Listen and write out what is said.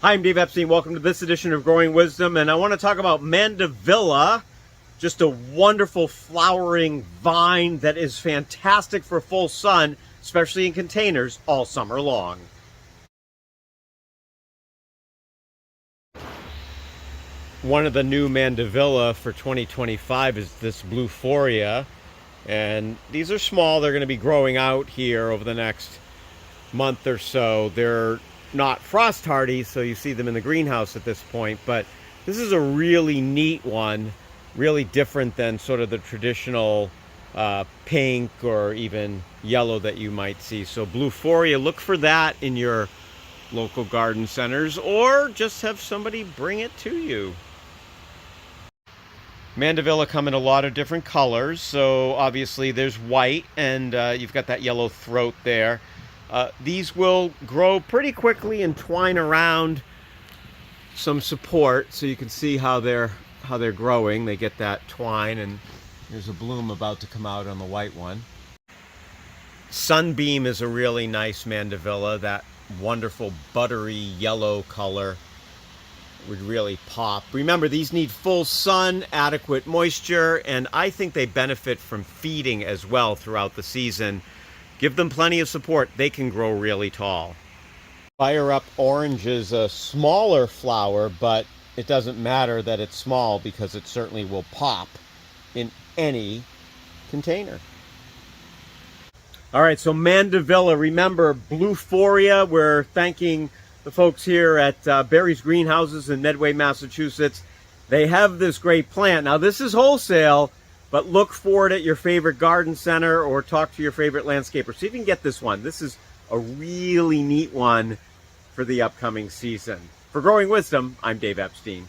Hi, I'm Dave Epstein. Welcome to this edition of Growing Wisdom, and I want to talk about Mandevilla, just a wonderful flowering vine that is fantastic for full sun, especially in containers all summer long. One of the new Mandevilla for 2025 is this blue foria, and these are small. They're going to be growing out here over the next month or so. They're not frost hardy, so you see them in the greenhouse at this point, but this is a really neat one, really different than sort of the traditional pink or even yellow that you might see. So blue foria, look for that in your local garden centers, or just have somebody bring it to you. Mandevilla come in a lot of different colors, so obviously there's white, and you've got that yellow throat there. These will grow pretty quickly and twine around some support, so you can see how they're growing. They get that twine, and there's a bloom about to come out on the white one. Sunbeam is a really nice Mandevilla. That wonderful buttery yellow color would really pop. Remember, these need full sun, adequate moisture, and I think they benefit from feeding as well throughout the season. Give them plenty of support. They can grow really tall. Fire Up Orange is a smaller flower, but it doesn't matter that it's small because it certainly will pop in any container. All right, so Mandevilla, remember blue foria. We're thanking the folks here at Barry's Greenhouses in Medway, Massachusetts. They have this great plant. Now, this is wholesale, but look for it at your favorite garden center or talk to your favorite landscaper. See if you can get this one. This is a really neat one for the upcoming season. For Growing Wisdom, I'm Dave Epstein.